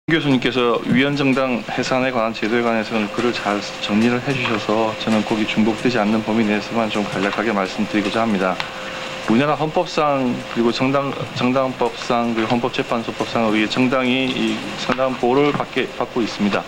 교수님께서 위헌정당 해산에 관한 제도에 관해서는 글을 잘 정리를 해주셔서 저는 거기 중복되지 않는 범위 내에서만 좀 간략하게 말씀드리고자 합니다. 우리나라 헌법상 그리고 정당법상 그리고 헌법재판소법상에 의해 정당이 상당한 보호를 받고 있습니다.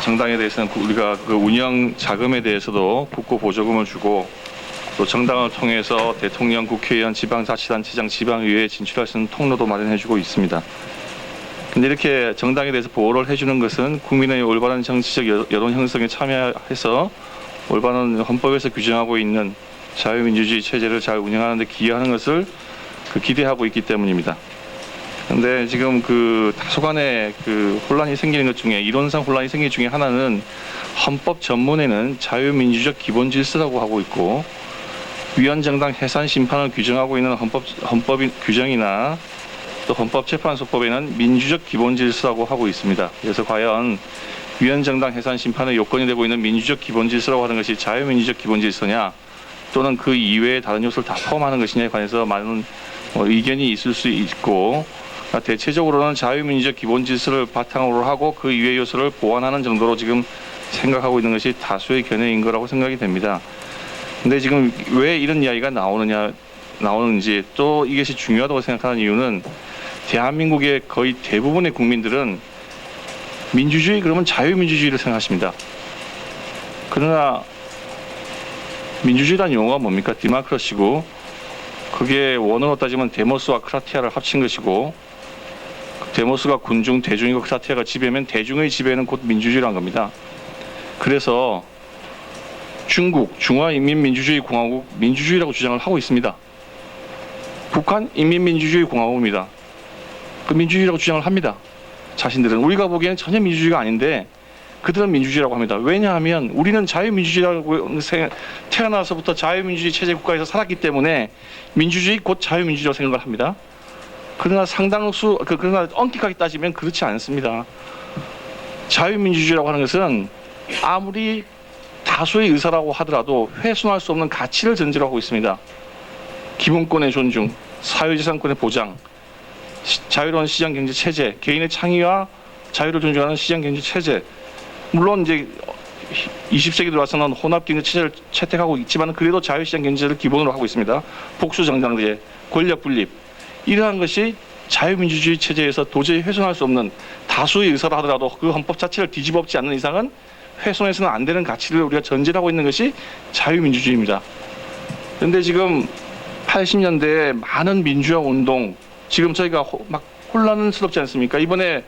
정당에 대해서는 우리가 그 운영 자금에 대해서도 국고 보조금을 주고 또 정당을 통해서 대통령, 국회의원, 지방자치단체장, 지방의회에 진출할 수 있는 통로도 마련해주고 있습니다. 근데 이렇게 정당에 대해서 보호를 해주는 것은 국민의 올바른 정치적 여론 형성에 참여해서 올바른 헌법에서 규정하고 있는 자유민주주의 체제를 잘 운영하는 데 기여하는 것을 기대하고 있기 때문입니다. 그런데 지금 다소간의 혼란이 생기는 것 중에 이론상 혼란이 생기는 중에 하나는 헌법 전문에는 자유민주적 기본 질서라고 하고 있고 위헌정당 해산 심판을 규정하고 있는 헌법 규정이나 또 헌법재판소법에는 민주적 기본 질서라고 하고 있습니다. 그래서 과연 위헌정당 해산 심판의 요건이 되고 있는 민주적 기본 질서라고 하는 것이 자유민주적 기본 질서냐 또는 그 이외의 다른 요소를 다 포함하는 것이냐에 관해서 많은 의견이 있을 수 있고 대체적으로는 자유민주적 기본 질서를 바탕으로 하고 그 이외의 요소를 보완하는 정도로 지금 생각하고 있는 것이 다수의 견해인 거라고 생각이 됩니다. 근데 지금 왜 이런 이야기가 나오는지 또 이것이 중요하다고 생각하는 이유는 대한민국의 거의 대부분의 국민들은 민주주의 그러면 자유민주주의를 생각하십니다. 그러나 민주주의라는 용어가 뭡니까? 디마크러시고 그게 원어로 따지면 데모스와 크라티아를 합친 것이고 데모스가 군중, 대중이고 크라티아가 지배면 대중의 지배는 곧 민주주의라는 겁니다. 그래서 중국 중화인민민주주의공화국 민주주의라고 주장을 하고 있습니다. 북한 인민민주주의공화국입니다. 그 민주주의라고 주장을 합니다. 자신들은 우리가 보기에는 전혀 민주주의가 아닌데 그들은 민주주의라고 합니다. 왜냐하면 우리는 자유민주주의라고 태어나서부터 자유민주주의 체제 국가에서 살았기 때문에 민주주의 곧 자유민주주의라고 생각을 합니다. 그러나 그러나 엄격하게 따지면 그렇지 않습니다. 자유민주주의라고 하는 것은 아무리 다수의 의사라고 하더라도 훼손할 수 없는 가치를 전제로 하고 있습니다. 기본권의 존중, 사회재산권의 보장, 자유로운 시장경제 체제, 개인의 창의와 자유를 존중하는 시장경제 체제. 물론 이제 20세기 들어와서는 혼합경제 체제를 채택하고 있지만 그래도 자유시장경제를 기본으로 하고 있습니다. 복수정당제, 권력분립. 이러한 것이 자유민주주의 체제에서 도저히 훼손할 수 없는 다수의 의사라 하더라도 그 헌법 자체를 뒤집어 엎지 않는 이상은 훼손해서는 안 되는 가치를 우리가 전제로 하고 있는 것이 자유민주주의입니다. 그런데 지금 80년대에 많은 민주화 운동, 지금 저희가 막 혼란스럽지 않습니까? 이번에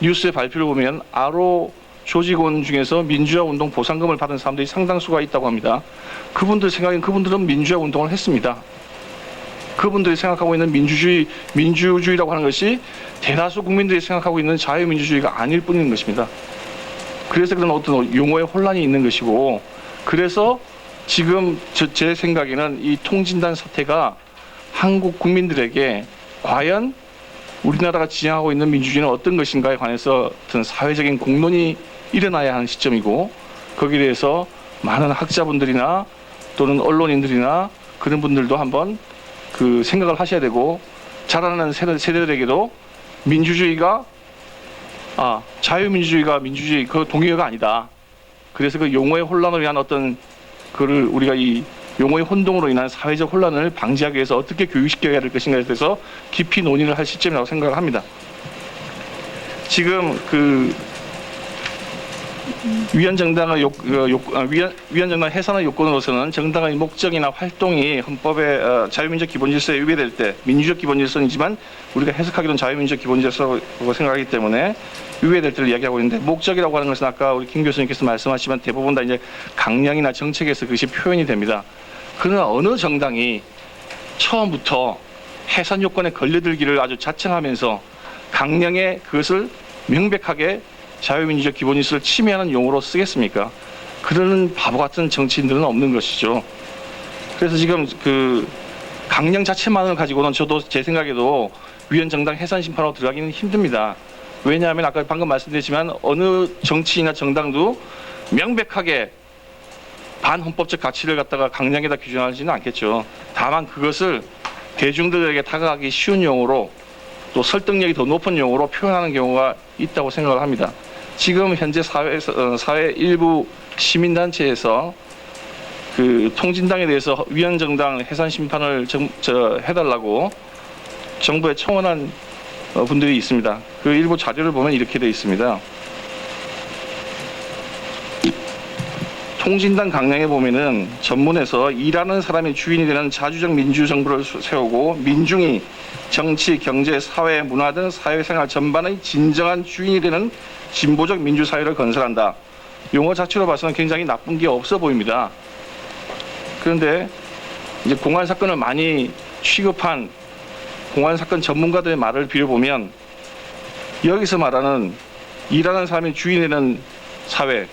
뉴스의 발표를 보면 아로 조직원 중에서 민주화 운동 보상금을 받은 사람들이 상당수가 있다고 합니다. 그분들 생각엔 그분들은 민주화 운동을 했습니다. 그분들이 생각하고 있는 민주주의라고 하는 것이 대다수 국민들이 생각하고 있는 자유민주주의가 아닐 뿐인 것입니다. 그래서 그런 어떤 용어의 혼란이 있는 것이고, 그래서 지금 제 생각에는 이 통진단 사태가 한국 국민들에게 과연 우리나라가 지향하고 있는 민주주의는 어떤 것인가에 관해서 어떤 사회적인 공론이 일어나야 하는 시점이고, 거기에 대해서 많은 학자분들이나 또는 언론인들이나 그런 분들도 한번 생각을 하셔야 되고, 자라나는 세대들에게도 민주주의가 자유민주주의가 민주주의 그 동의어가 아니다. 그래서 그 용어의 혼란을 위한 어떤 그를 우리가 이 용어의 혼동으로 인한 사회적 혼란을 방지하기 위해서 어떻게 교육시켜야 될 것인가에 대해서 깊이 논의를 할 시점이라고 생각을 합니다. 지금 위헌정당 해산의 요건으로서는 정당의 목적이나 활동이 헌법의 자유민주적 기본질서에 위배될 때, 민주적 기본질서이지만 우리가 해석하기로는 자유민주적 기본질서라고 생각하기 때문에 위배될 때를 이야기하고 있는데, 목적이라고 하는 것은 아까 우리 김 교수님께서 말씀하시지만 대부분 다 이제 강령이나 정책에서 그것이 표현이 됩니다. 그러나 어느 정당이 처음부터 해산 요건에 걸려들기를 아주 자청하면서 강령에 그것을 명백하게 자유민주적 기본질서를 침해하는 용어로 쓰겠습니까? 그러는 바보 같은 정치인들은 없는 것이죠. 그래서 지금 강령 자체만을 가지고는 저도 제 생각에도 위헌정당 해산 심판으로 들어가기는 힘듭니다. 왜냐하면 아까 방금 말씀드렸지만 어느 정치인이나 정당도 명백하게 반헌법적 가치를 갖다가 강령에다 규정하지는 않겠죠. 다만 그것을 대중들에게 다가가기 쉬운 용어로 또 설득력이 더 높은 용어로 표현하는 경우가 있다고 생각을 합니다. 지금 현재 사회 일부 시민단체에서 그 통진당에 대해서 위헌정당 해산 심판을 해달라고 정부에 청원한 분들이 있습니다. 그 일부 자료를 보면 이렇게 되어 있습니다. 통진당 강령에 보면은 전문에서 일하는 사람이 주인이 되는 자주적 민주정부를 세우고 민중이 정치, 경제, 사회, 문화 등 사회생활 전반의 진정한 주인이 되는 진보적 민주사회를 건설한다. 용어 자체로 봐서는 굉장히 나쁜 게 없어 보입니다. 그런데 이제 공안 사건을 많이 취급한 공안 사건 전문가들의 말을 빌어보면 여기서 말하는 일하는 사람이 주인이 되는 사회,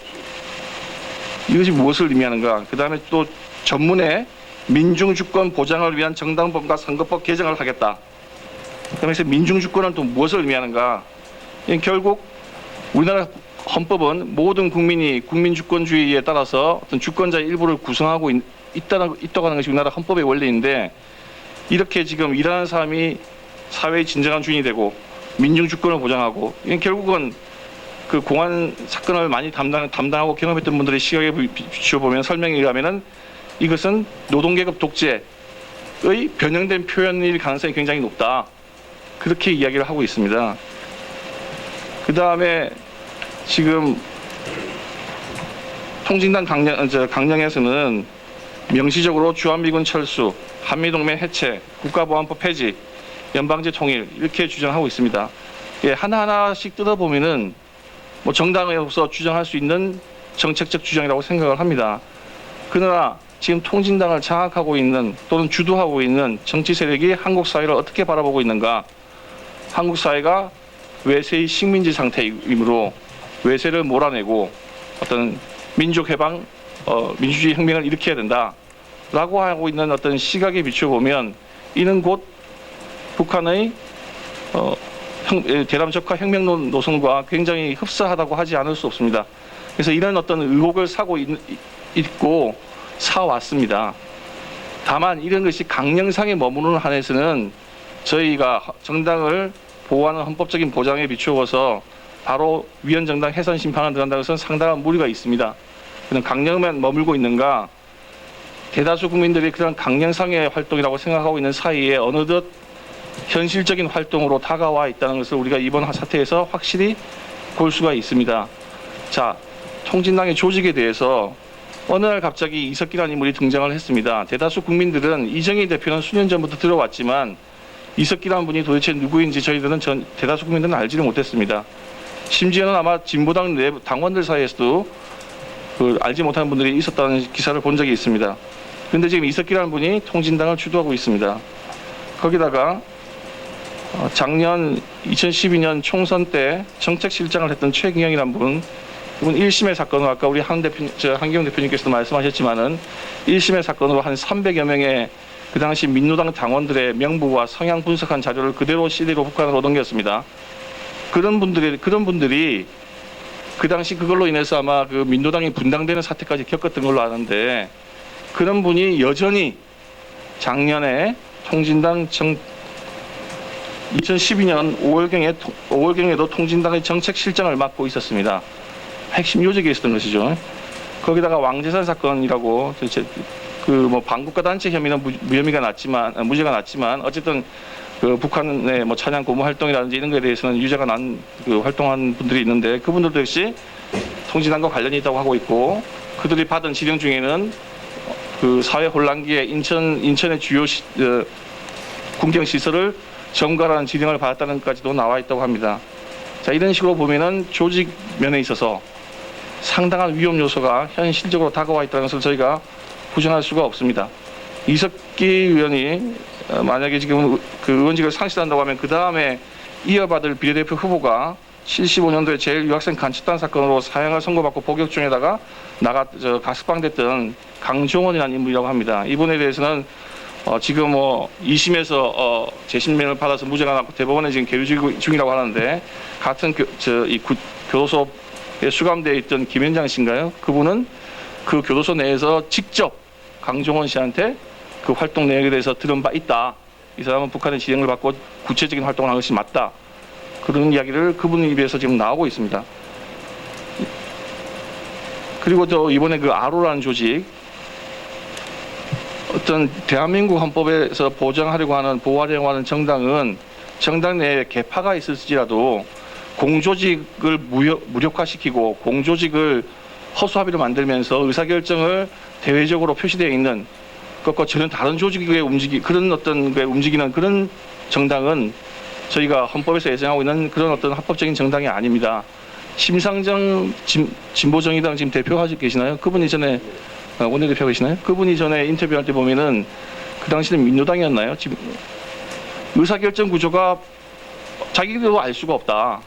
이것이 무엇을 의미하는가? 그 다음에 또 전문에 민중주권 보장을 위한 정당법과 선거법 개정을 하겠다. 그러면서 민중주권은 또 무엇을 의미하는가? 결국 우리나라 헌법은 모든 국민이 국민주권주의에 따라서 어떤 주권자의 일부를 구성하고 있다고 하는 것이 우리나라 헌법의 원리인데, 이렇게 지금 일하는 사람이 사회의 진정한 주인이 되고 민중주권을 보장하고, 결국은 그 공안 사건을 많이 담당하고 경험했던 분들의 시각에 비춰보면, 설명에 의하면은 이것은 노동계급 독재의 변형된 표현일 가능성이 굉장히 높다. 그렇게 이야기를 하고 있습니다. 그 다음에 지금 통진당 강령에서는 명시적으로 주한미군 철수, 한미동맹 해체, 국가보안법 폐지, 연방제 통일 이렇게 주장하고 있습니다. 예, 하나하나씩 뜯어보면은 뭐 정당에서 주장할 수 있는 정책적 주장이라고 생각을 합니다. 그러나 지금 통진당을 장악하고 있는 또는 주도하고 있는 정치 세력이 한국 사회를 어떻게 바라보고 있는가? 한국 사회가 외세의 식민지 상태이므로 외세를 몰아내고 어떤 민족 해방, 민주주의 혁명을 일으켜야 된다라고 하고 있는 어떤 시각에 비춰보면, 이는 곧 북한의 대남적화 혁명 노선과 굉장히 흡사하다고 하지 않을 수 없습니다. 그래서 이런 어떤 의혹을 사고 있고 사왔습니다. 다만 이런 것이 강령상에 머무르는 한에서는 저희가 정당을 보호하는 헌법적인 보장에 비추어서 바로 위헌정당 해산 심판을 들어간다는 것은 상당한 무리가 있습니다. 그냥 강령만 머물고 있는가, 대다수 국민들이 그런 강령상의 활동이라고 생각하고 있는 사이에 어느덧 현실적인 활동으로 다가와 있다는 것을 우리가 이번 사태에서 확실히 볼 수가 있습니다. 자, 통진당의 조직에 대해서 어느 날 갑자기 이석기라는 인물이 등장을 했습니다. 대다수 국민들은 이정희 대표는 수년 전부터 들어왔지만 이석기라는 분이 도대체 누구인지 저희들은 대다수 국민들은 알지를 못했습니다. 심지어는 아마 진보당 내부 당원들 사이에서도 알지 못하는 분들이 있었다는 기사를 본 적이 있습니다. 그런데 지금 이석기라는 분이 통진당을 주도하고 있습니다. 거기다가 작년 2012년 총선 때 정책실장을 했던 최경영이라는 분, 이분 1심의 사건으로 아까 우리 한기영 대표님께서도 말씀하셨지만은 1심의 사건으로 한 300여 명의 그 당시 민노당 당원들의 명부와 성향 분석한 자료를 그대로 CD로 북한으로 넘겼습니다. 그런 분들이 그 당시 그걸로 인해서 아마 그 민노당이 분당되는 사태까지 겪었던 걸로 아는데, 그런 분이 여전히 작년에 통진당 2012년 5월경에도 통진당의 정책실장을 맡고 있었습니다. 핵심 요직에 있었던 것이죠. 거기다가 왕재산 사건이라고 뭐 반국가 단체 혐의는 무죄가 났지만 어쨌든 그 북한의 뭐 찬양 고무 활동이라든지 이런 것에 대해서는 유죄가 난 그 활동한 분들이 있는데, 그분들도 역시 통진당과 관련이 있다고 하고 있고, 그들이 받은 지령 중에는 그 사회 혼란기에 인천의 주요 군경 시설을 점거하라는 지령을 받았다는 것까지도 나와 있다고 합니다. 자, 이런 식으로 보면은 조직 면에 있어서 상당한 위험 요소가 현실적으로 다가와 있다는 것을 저희가 부정할 수가 없습니다. 이석기 의원이 만약에 지금 그 의원직을 상실한다고 하면 그 다음에 이어받을 비례대표 후보가 75년도에 제1유학생 간첩단 사건으로 사형을 선고받고 복역 중에다가 가석방됐던 강종원이라는 인물이라고 합니다. 이분에 대해서는 지금 2심에서 재심명을 받아서 무죄가 나고 대법원에 지금 계류 중이라고 하는데, 같은 교도소에 수감되어 있던 김현장 씨인가요? 그분은 그 교도소 내에서 직접 강종원 씨한테 그 활동 내역에 대해서 들은 바 있다. 이 사람은 북한의 지령을 받고 구체적인 활동을 한 것이 맞다. 그런 이야기를 그분 입에서 지금 나오고 있습니다. 그리고 또 이번에 그 아로라는 조직, 어떤 대한민국 헌법에서 보장하려고 하는, 보호하려고 하는 정당은 정당 내에 개파가 있을지라도 공조직을 무력화시키고 공조직을 허수아비로 만들면서 의사결정을 대외적으로 표시되어 있는 것과 전혀 다른 조직의 그런 어떤 게 움직이는 그런 정당은 저희가 헌법에서 예정하고 있는 그런 어떤 합법적인 정당이 아닙니다. 심상정 진보정의당 지금 대표하시고 계시나요? 그분이 전에 원내대표 계시나요? 그분이 전에 인터뷰할 때 보면은 그 당시는 민노당이었나요? 지금 의사결정 구조가 자기들도 알 수가 없다.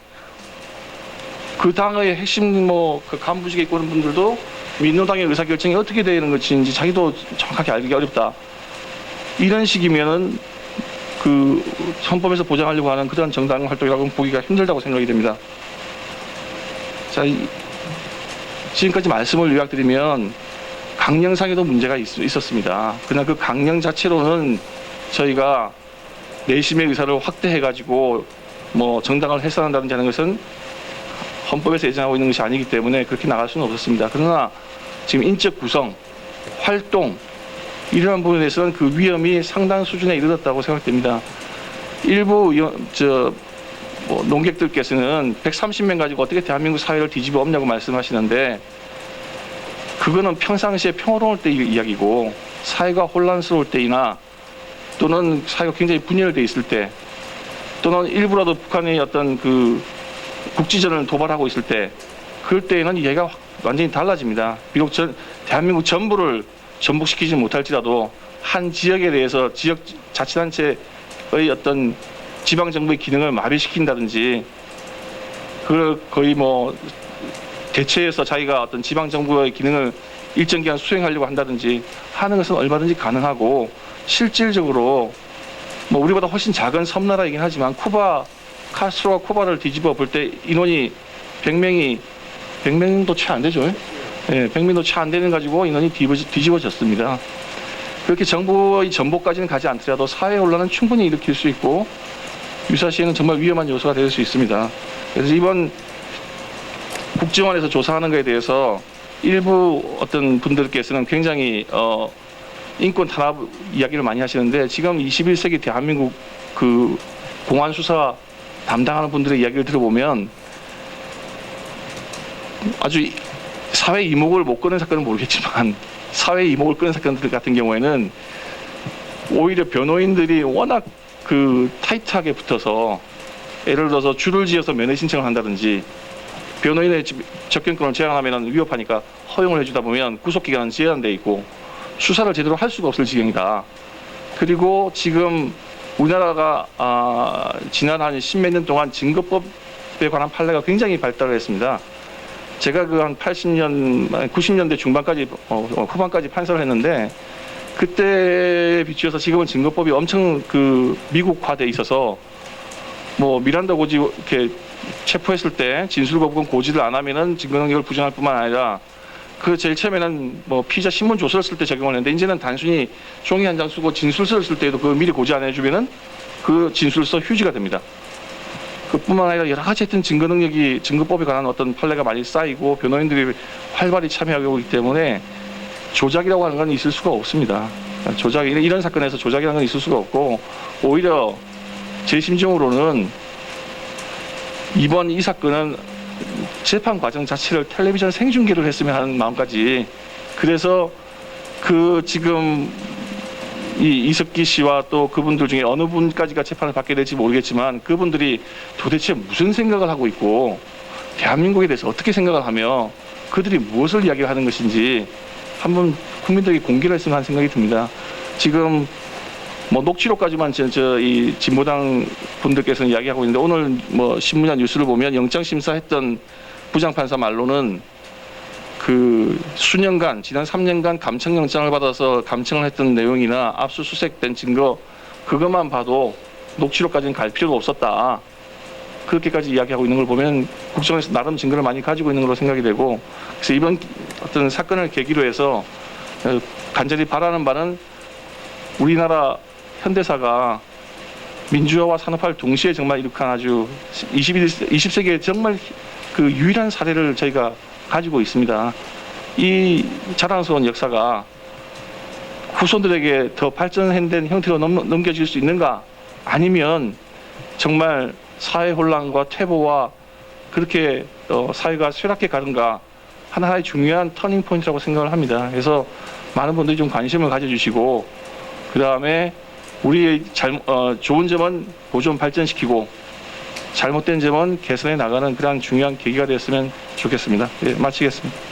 그 당의 핵심 그 간부직에 있고 있는 분들도 민노당의 의사결정이 어떻게 되는 것인지 자기도 정확하게 알기 어렵다. 이런 식이면은 그 헌법에서 보장하려고 하는 그런 정당 활동이라고는 보기가 힘들다고 생각이 됩니다. 자, 지금까지 말씀을 요약드리면 강령상에도 문제가 있었습니다. 그러나 그 강령 자체로는 저희가 내심의 의사를 확대해가지고 정당을 해산한다든지 하는 것은 헌법에서 예정하고 있는 것이 아니기 때문에 그렇게 나갈 수는 없었습니다. 그러나 지금 인적 구성, 활동 이러한 부분에 대해서는 그 위험이 상당 수준에 이르렀다고 생각됩니다. 일부 논객들께서는 130명 가지고 어떻게 대한민국 사회를 뒤집어 엎냐고 말씀하시는데 그거는 평상시에 평화로울 때 이야기고 사회가 혼란스러울 때이나 또는 사회가 굉장히 분열되어 있을 때 또는 일부라도 북한의 어떤 그 국지전을 도발하고 있을 때 그럴 때에는 이야기가 완전히 달라집니다. 비록 대한민국 전부를 전복시키지 못할지라도 한 지역에 대해서 지역 자치단체의 어떤 지방정부의 기능을 마비시킨다든지 그걸 거의 대체해서 자기가 어떤 지방정부의 기능을 일정 기간 수행하려고 한다든지 하는 것은 얼마든지 가능하고 실질적으로 우리보다 훨씬 작은 섬나라이긴 하지만 카스트로가 쿠바를 뒤집어 볼 때 인원이 100명도 채 안 되죠. 예, 100명도 채 안 되는 가지고 인원이 뒤집어졌습니다. 그렇게 정부의 전복까지는 가지 않더라도 사회 혼란은 충분히 일으킬 수 있고 유사시에는 정말 위험한 요소가 될 수 있습니다. 그래서 이번 국정원에서 조사하는 것에 대해서 일부 어떤 분들께서는 굉장히 인권 탄압 이야기를 많이 하시는데 지금 21세기 대한민국 그 공안 수사 담당하는 분들의 이야기를 들어보면 아주 사회 이목을 못 끄는 사건은 모르겠지만 사회 이목을 끄는 사건들 같은 경우에는 오히려 변호인들이 워낙 그 타이트하게 붙어서 예를 들어서 줄을 지어서 면회 신청을 한다든지 변호인의 접견권을 제한하면 위협하니까 허용을 해주다 보면 구속기간은 제한돼 있고 수사를 제대로 할 수가 없을 지경이다. 그리고 지금 우리나라가 지난 한 10몇 년 동안 증거법에 관한 판례가 굉장히 발달을 했습니다. 제가 그 한 90년대 중반까지 후반까지 판사를 했는데 그때에 비추어서 지금은 증거법이 엄청 그 미국화돼 있어서 미란다 고지 이렇게 체포했을 때 진술 거부권 고지를 안 하면은 증거 능력을 부정할 뿐만 아니라 그 제일 처음에는 피의자 신문 조서를 쓸 때 적용을 했는데 이제는 단순히 종이 한 장 쓰고 진술서를 쓸 때에도 그 미리 고지 안 해주면은 그 진술서 휴지가 됩니다. 그뿐만 아니라 여러 가지 하여튼 증거 능력이 증거법에 관한 어떤 판례가 많이 쌓이고 변호인들이 활발히 참여하고 있기 때문에 조작이라고 하는 건 있을 수가 없습니다. 이런 사건에서 조작이라는 건 있을 수가 없고 오히려 제 심정으로는 이번 이 사건은 재판 과정 자체를 텔레비전 생중계를 했으면 하는 마음까지 그래서 그 지금 이 이석기 씨와 또 그분들 중에 어느 분까지가 재판을 받게 될지 모르겠지만 그분들이 도대체 무슨 생각을 하고 있고 대한민국에 대해서 어떻게 생각을 하며 그들이 무엇을 이야기하는 것인지 한번 국민들에게 공개를 했으면 하는 생각이 듭니다. 지금 녹취록까지만 이 진보당 분들께서는 이야기하고 있는데 오늘 신문이나 뉴스를 보면 영장 심사했던 부장판사 말로는 그 수년간 지난 3년간 감청영장을 받아서 감청을 했던 내용이나 압수수색된 증거 그것만 봐도 녹취록까지는 갈 필요도 없었다. 그렇게까지 이야기하고 있는 걸 보면 국정원에서 나름 증거를 많이 가지고 있는 걸로 생각이 되고 그래서 이번 어떤 사건을 계기로 해서 간절히 바라는 바는 우리나라 현대사가 민주화와 산업화를 동시에 정말 이룩한 아주 20세기의 정말 그 유일한 사례를 저희가 가지고 있습니다. 이 자랑스러운 역사가 후손들에게 더 발전된 형태로 넘겨질 수 있는가? 아니면 정말 사회 혼란과 퇴보와 그렇게 사회가 쇠락해 가는가? 하나의 중요한 터닝 포인트라고 생각을 합니다. 그래서 많은 분들이 좀 관심을 가져주시고 그 다음에 우리의 좋은 점은 보존 발전시키고 잘못된 점은 개선해 나가는 그런 중요한 계기가 되었으면 좋겠습니다. 예, 마치겠습니다.